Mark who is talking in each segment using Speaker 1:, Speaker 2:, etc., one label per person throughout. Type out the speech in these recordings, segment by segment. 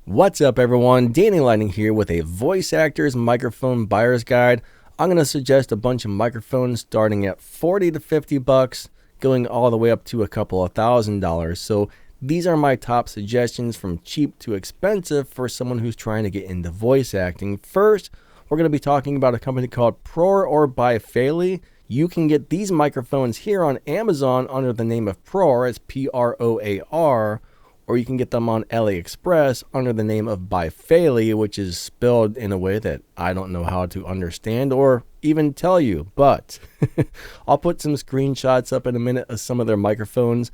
Speaker 1: What's up everyone, Danny Lightning here with a voice actor's microphone buyer's guide. I'm going to suggest a bunch of microphones starting at 40 to 50 bucks, going all the way up to a couple of $1,000s. So these are my top suggestions from cheap to expensive for someone who's trying to get into voice acting. First, we're going to be talking about a company called Proar or by Fairly. You can get these microphones here on Amazon under the name of Proar, it's P-R-O-A-R, or you can get them on AliExpress under the name of by Fairly, which is spelled in a way that I don't know how to understand or even tell you, but I'll put some screenshots up in a minute of some of their microphones.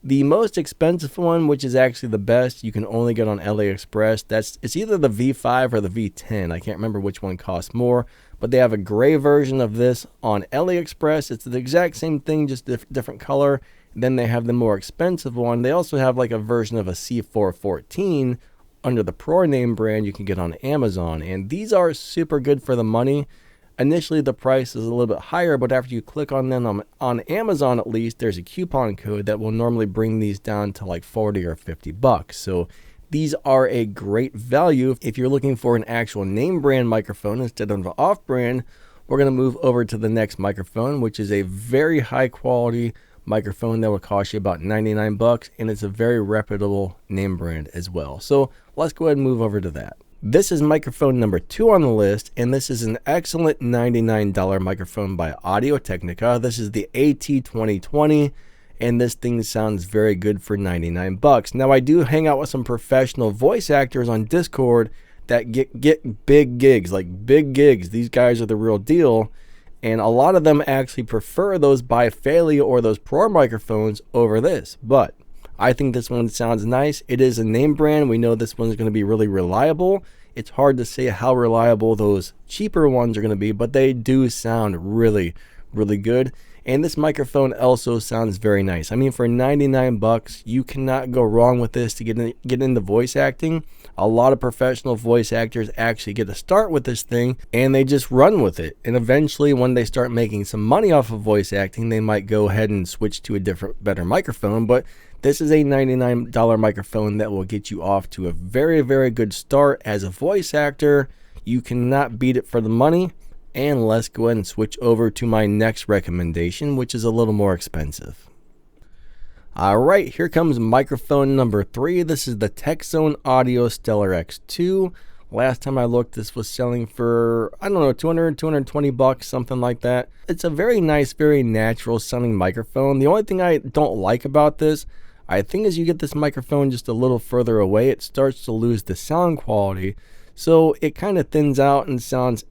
Speaker 1: The most expensive one, which is actually the best, you can only get on AliExpress. It's either the V5 or the V10. I can't remember which one costs more, but they have a gray version of this on AliExpress. It's the exact same thing, just different color. Then they have the more expensive one. They also have like a version of a C414 under the Proar name brand you can get on Amazon. And these are super good for the money. Initially, the price is a little bit higher, but after you click on them on Amazon, at least, there's a coupon code that will normally bring these down to like 40 or 50 bucks. So these are a great value. If you're looking for an actual name brand microphone instead of an off-brand, we're going to move over to the next microphone, which is a very high quality microphone that will cost you about 99 bucks, and it's a very reputable name brand as well. So let's go ahead and move over to that. This is microphone number 2 on the list, and this is an excellent $99 microphone by Audio-Technica. This is the AT2020, and this thing sounds very good for 99 bucks. Now, I do hang out with some professional voice actors on Discord that get big gigs, like big gigs. These guys are the real deal. And a lot of them actually prefer those by Fairly or those Proar microphones over this. But I think this one sounds nice. It is a name brand. We know this one's going to be really reliable. It's hard to say how reliable those cheaper ones are going to be, but they do sound really, really good. And this microphone also sounds very nice. I mean, for 99 bucks, you cannot go wrong with this to get into voice acting. A lot of professional voice actors actually get to start with this thing and they just run with it. And eventually, when they start making some money off of voice acting, they might go ahead and switch to a different, better microphone. But this is a $99 microphone that will get you off to a very, very good start as a voice actor. You cannot beat it for the money. And let's go ahead and switch over to my next recommendation, which is a little more expensive. Alright, here comes microphone number 3. This is the Texzone Audio Stellar X2. Last time I looked, this was selling for, I don't know, 220 bucks, something like that. It's a very nice, very natural sounding microphone. The only thing I don't like about this, I think as you get this microphone just a little further away, it starts to lose the sound quality. So it kind of thins out and sounds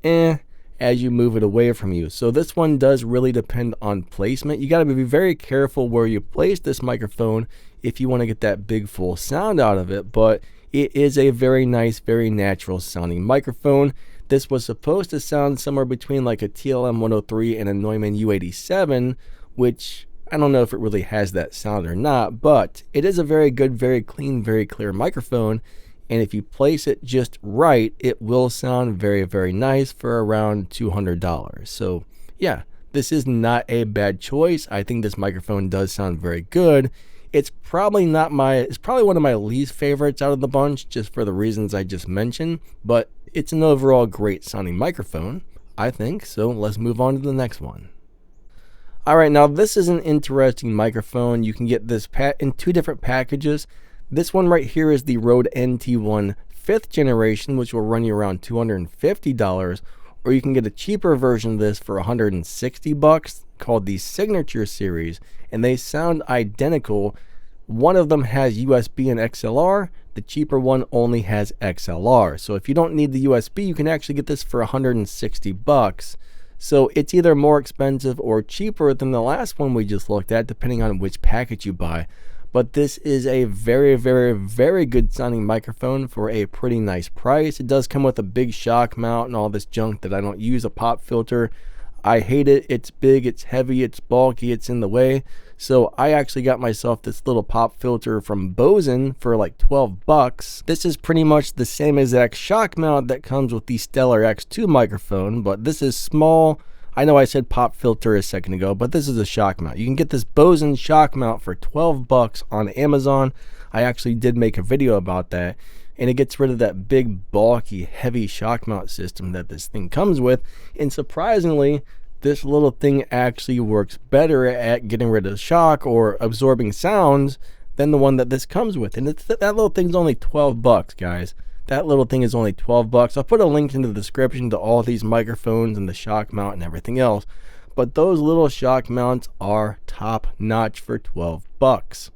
Speaker 1: as you move it away from you. So this one does really depend on placement. You got to be very careful where you place this microphone if you want to get that big full sound out of it, but it is a very nice, very natural sounding microphone. This was supposed to sound somewhere between like a TLM 103 and a Neumann U87, which I don't know if it really has that sound or not, but it is a very good, very clean, very clear microphone. And if you place it just right, it will sound very, very nice for around $200. So yeah, this is not a bad choice. I think this microphone does sound very good. It's probably one of my least favorites out of the bunch, just for the reasons I just mentioned, but it's an overall great sounding microphone, I think. So let's move on to the next one. All right, now this is an interesting microphone. You can get this in 2 different packages. This one right here is the Rode NT1 5th generation, which will run you around $250, or you can get a cheaper version of this for 160 bucks called the Signature Series, and they sound identical. One of them has USB and XLR. The cheaper one only has XLR. So if you don't need the USB, you can actually get this for 160 bucks. So it's either more expensive or cheaper than the last one we just looked at, depending on which package you buy. But this is a very, very, very good sounding microphone for a pretty nice price. It does come with a big shock mount and all this junk that I don't use, a pop filter. I hate it. It's big, it's heavy, it's bulky, it's in the way. So I actually got myself this little pop filter from Bose for like 12 bucks. This is pretty much the same exact shock mount that comes with the Stellar X2 microphone, but this is small. I know I said pop filter a second ago, but this is a shock mount. You can get this Bose shock mount for 12 bucks on Amazon. I actually did make a video about that. and it gets rid of that big, bulky, heavy shock mount system that this thing comes with. And surprisingly, this little thing actually works better at getting rid of shock or absorbing sounds than the one that this comes with. And that little thing's only 12 bucks, guys. That little thing is only 12 bucks. I'll put a link in the description to all these microphones and the shock mount and everything else. But those little shock mounts are top notch for 12 bucks.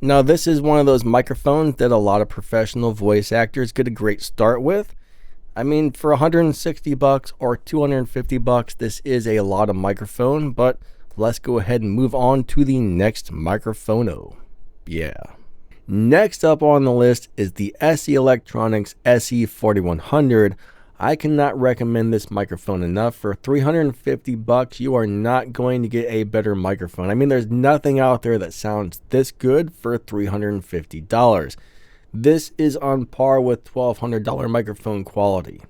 Speaker 1: Now, this is one of those microphones that a lot of professional voice actors get a great start with. I mean, for 160 bucks or 250 bucks, this is a lot of microphone, but let's go ahead and move on to the next microphono. Yeah. Next up on the list is the SE Electronics SE4100. I cannot recommend this microphone enough. For 350 bucks, you are not going to get a better microphone. I mean, there's nothing out there that sounds this good for $350. This is on par with $1,200 microphone quality.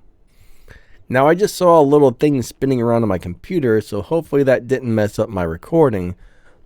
Speaker 1: Now, I just saw a little thing spinning around on my computer, so hopefully that didn't mess up my recording.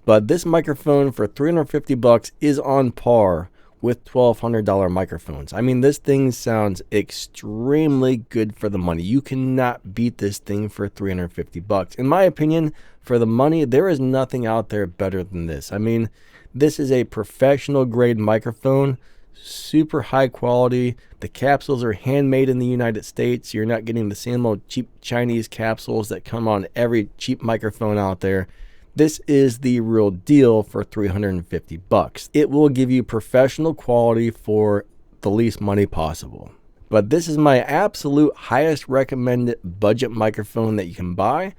Speaker 1: But this microphone for 350 bucks is on par with $1,200 microphones. I mean, this thing sounds extremely good for the money. You cannot beat this thing for 350 bucks. In my opinion, for the money, there is nothing out there better than this. I mean, this is a professional grade microphone, super high quality. The capsules are handmade in the United States. You're not getting the same old cheap Chinese capsules that come on every cheap microphone out there. This is the real deal for 350 bucks. It will give you professional quality for the least money possible. But this is my absolute highest recommended budget microphone that you can buy.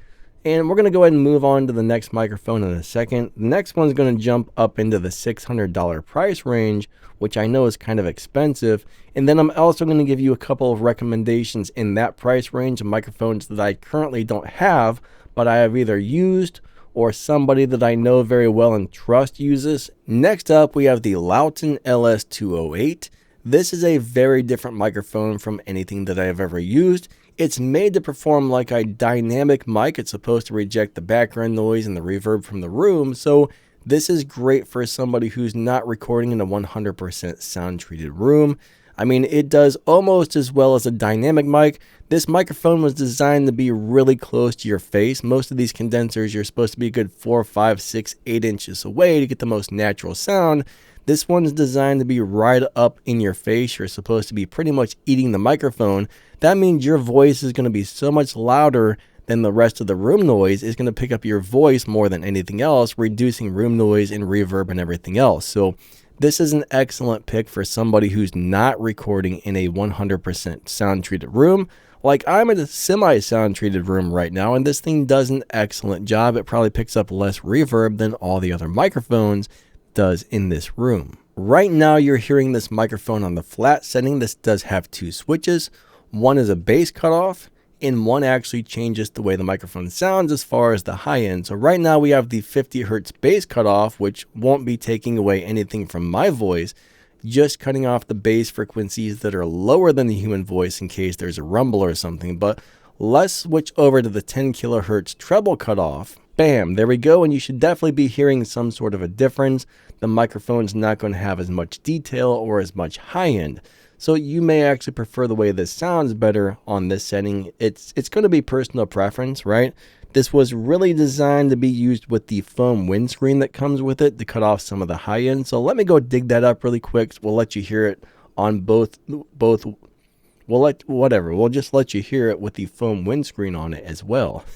Speaker 1: And we're going to go ahead and move on to the next microphone in a second. The next one's going to jump up into the $600 price range, which I know is kind of expensive. And then I'm also going to give you a couple of recommendations in that price range of microphones that I currently don't have, but I have either used or somebody that I know very well and trust uses. Next up, we have the Lauten LS208. This is a very different microphone from anything that I have ever used. It's made to perform like a dynamic mic. It's supposed to reject the background noise and the reverb from the room. So this is great for somebody who's not recording in a 100% sound treated room. I mean, it does almost as well as a dynamic mic. This microphone was designed to be really close to your face. Most of these condensers, you're supposed to be a good 4, 5, 6, 8 inches away to get the most natural sound. This one's designed to be right up in your face. You're supposed to be pretty much eating the microphone. That means your voice is going to be so much louder than the rest of the room noise. It's going to pick up your voice more than anything else, reducing room noise and reverb and everything else. So this is an excellent pick for somebody who's not recording in a 100% sound treated room. Like, I'm in a semi-sound treated room right now, and this thing does an excellent job. It probably picks up less reverb than all the other microphones does in this room. Right now, you're hearing this microphone on the flat setting. This does have two switches. One is a bass cutoff, and one actually changes the way the microphone sounds as far as the high end. So right now we have the 50 hertz bass cutoff, which won't be taking away anything from my voice, just cutting off the bass frequencies that are lower than the human voice in case there's a rumble or something. But let's switch over to the 10 kilohertz treble cutoff. Bam, there we go. And you should definitely be hearing some sort of a difference. The microphone's not going to have as much detail or as much high end. So you may actually prefer the way this sounds better on this setting. It's going to be personal preference, right? This was really designed to be used with the foam windscreen that comes with it to cut off some of the high end. So let me go dig that up really quick. We'll let you hear it on both. We'll just let you hear it with the foam windscreen on it as well.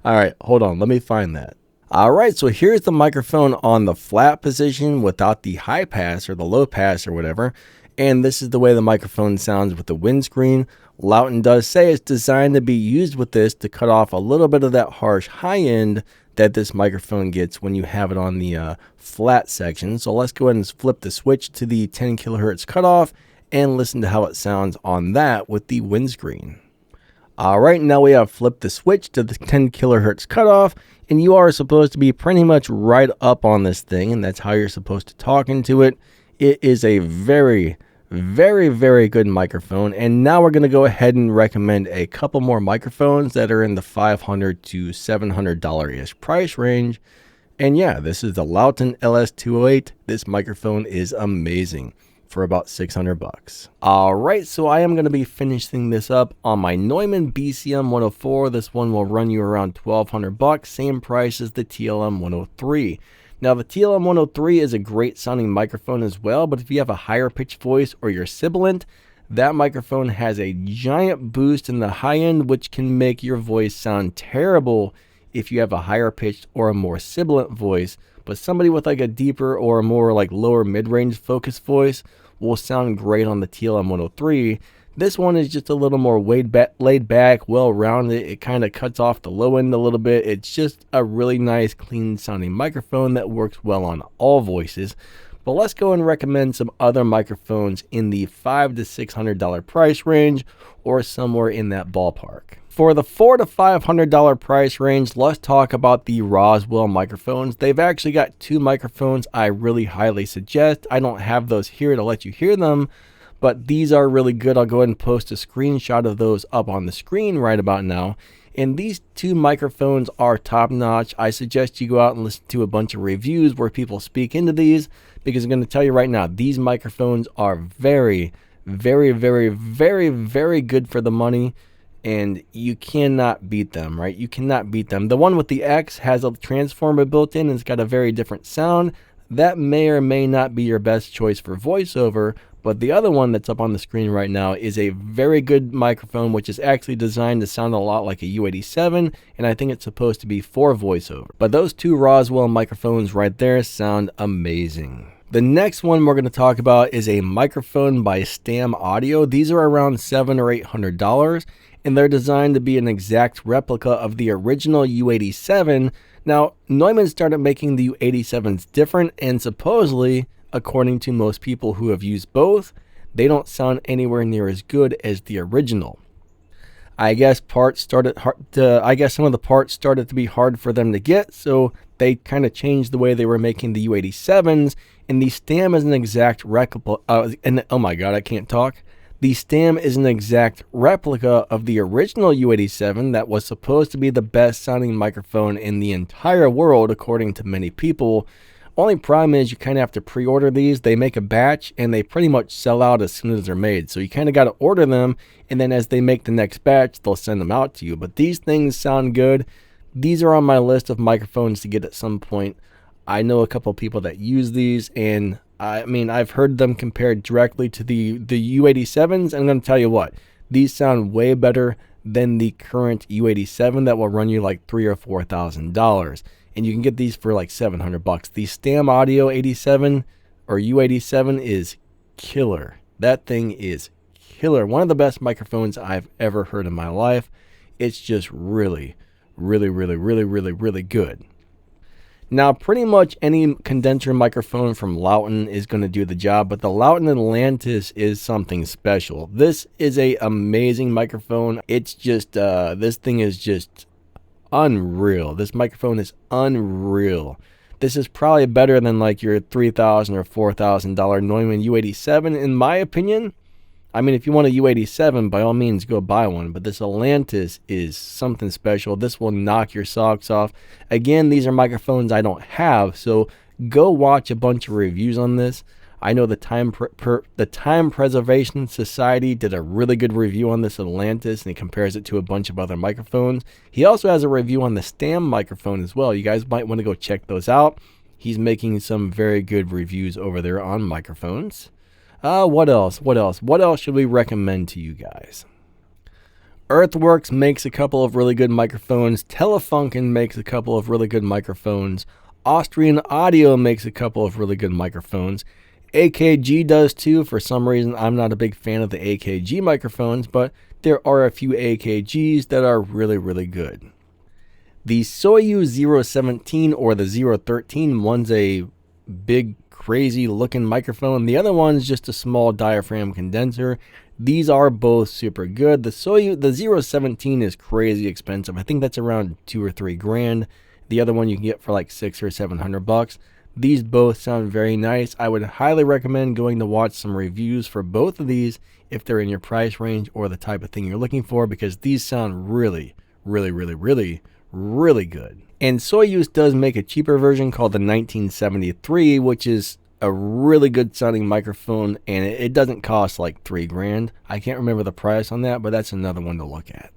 Speaker 1: All right, hold on. Let me find that. All right, so here's the microphone on the flat position without the high pass or the low pass or whatever. And this is the way the microphone sounds with the windscreen. Lauten does say it's designed to be used with this to cut off a little bit of that harsh high end that this microphone gets when you have it on the flat section. So let's go ahead and flip the switch to the 10 kilohertz cutoff and listen to how it sounds on that with the windscreen. All right, now we have flipped the switch to the 10 kilohertz cutoff, and you are supposed to be pretty much right up on this thing, and that's how you're supposed to talk into it. It is a very, very, very good microphone. And now we're going to go ahead and recommend a couple more microphones that are in the $500 to $700-ish price range. And yeah, this is the Lauten LS208. This microphone is amazing. for about 600 bucks. Alright, so I am going to be finishing this up on my Neumann BCM 104. This one will run you around 1200 bucks, same price as the TLM 103. Now the TLM 103 is a great sounding microphone as well, but if you have a higher pitched voice or you're sibilant, that microphone has a giant boost in the high end, which can make your voice sound terrible if you have a higher pitched or a more sibilant voice. But somebody with like a deeper or a more like lower mid-range focused voice will sound great on the TLM 103. This one is just a little more laid back, well-rounded. It kind of cuts off the low end a little bit. It's just a really nice, clean sounding microphone that works well on all voices. But let's go and recommend some other microphones in the $500 to $600 price range, or somewhere in that ballpark. For the $400 to $500 price range, let's talk about the Roswell microphones. They've actually got two microphones I really highly suggest. I don't have those here to let you hear them, but these are really good. I'll go ahead and post a screenshot of those up on the screen right about now. And these two microphones are top notch. I suggest you go out and listen to a bunch of reviews where people speak into these, because I'm going to tell you right now, these microphones are very, very, very, very, very good for the money, and you cannot beat them, right? You cannot beat them. The one with the X has a transformer built in and it's got a very different sound. That may or may not be your best choice for voiceover, but the other one that's up on the screen right now is a very good microphone, which is actually designed to sound a lot like a U87, and I think it's supposed to be for voiceover. But those two Roswell microphones right there sound amazing. The next one we're going to talk about is a microphone by Stam Audio. These are around $700 or $800, and they're designed to be an exact replica of the original U87. Now, Neumann started making the U87s different, and supposedly, according to most people who have used both, they don't sound anywhere near as good as the original. I guess some of the parts started to be hard for them to get, so they kind of changed the way they were making the U87s, and the Stam is an exact replica. Oh my god, I can't talk. The Stam is an exact replica of the original U87 that was supposed to be the best sounding microphone in the entire world, according to many people. Only problem is you kind of have to pre-order these. They make a batch and they pretty much sell out as soon as they're made. So you kind of got to order them, and then as they make the next batch, they'll send them out to you. But these things sound good. These are on my list of microphones to get at some point. I know a couple of people that use these, and I mean, I've heard them compared directly to the U87s, and I'm going to tell you what, these sound way better than the current U87 that will run you like $3,000 or $4,000. And you can get these for like 700 bucks. The Stam Audio 87 or U87 is killer. That thing is killer. One of the best microphones I've ever heard in my life. It's just really, really, really, really, really, really good. Now, pretty much any condenser microphone from Lauten is going to do the job, but the Lauten Atlantis is something special. This is an amazing microphone. It's just, this thing is just unreal. This microphone is unreal. This is probably better than like your $3,000 or $4,000 Neumann U87 in my opinion. I mean, if you want a U87, by all means go buy one, but this Atlantis is something special. This will knock your socks off. Again, these are microphones I don't have, so go watch a bunch of reviews on this. I know the Time Preservation Society did a really good review on this Atlantis, and he compares it to a bunch of other microphones. He also has a review on the Stam microphone as well. You guys might want to go check those out. He's making some very good reviews over there on microphones. What else? What else should we recommend to you guys? Earthworks makes a couple of really good microphones. Telefunken makes a couple of really good microphones. Austrian Audio makes a couple of really good microphones. AKG does too. For some reason, I'm not a big fan of the AKG microphones, but there are a few AKGs that are really, really good. The Soyuz 017 or the 013, one's a big, crazy looking microphone. The other one's just a small diaphragm condenser. These are both super good. The 017 is crazy expensive. I think that's around $2 or $3 grand. The other one you can get for like $600 or $700. These both sound very nice. I would highly recommend going to watch some reviews for both of these if they're in your price range or the type of thing you're looking for, because these sound really, really, really, really, really good. And Soyuz does make a cheaper version called the 1973, which is a really good sounding microphone, and it doesn't cost like $3,000. I can't remember the price on that, but that's another one to look at.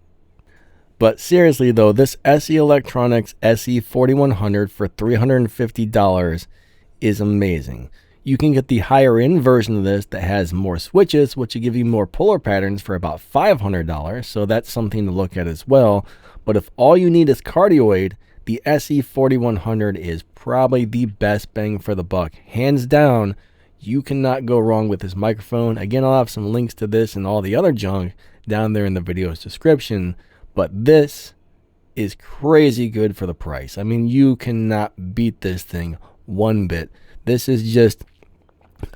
Speaker 1: But seriously though, this SE Electronics SE4100 for $350 is amazing. You can get the higher end version of this that has more switches, which will give you more puller patterns for about $500, so that's something to look at as well. But if all you need is cardioid, the SE4100 is probably the best bang for the buck. Hands down, you cannot go wrong with this microphone. Again, I'll have some links to this and all the other junk down there in the video's description, but this is crazy good for the price. I mean, you cannot beat this thing one bit. This is just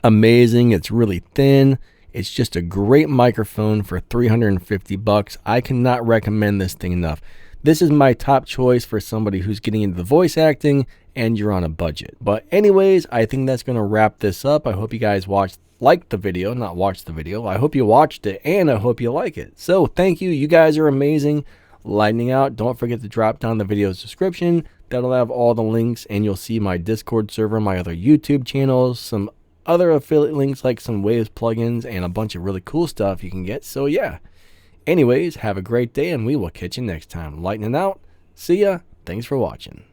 Speaker 1: amazing. It's really thin. It's just a great microphone for $350. I cannot recommend this thing enough. This is my top choice for somebody who's getting into the voice acting and you're on a budget. But anyways, I think that's going to wrap this up. I hope you guys liked the video, not watched the video. I hope you watched it and I hope you like it. So thank you. You guys are amazing. Lightning out. Don't forget to drop down the video's description. That'll have all the links and you'll see my Discord server, my other YouTube channels, some other affiliate links like some Waves plugins and a bunch of really cool stuff you can get. So yeah. Anyways, have a great day and we will catch you next time. Lightning out. See ya. Thanks for watching.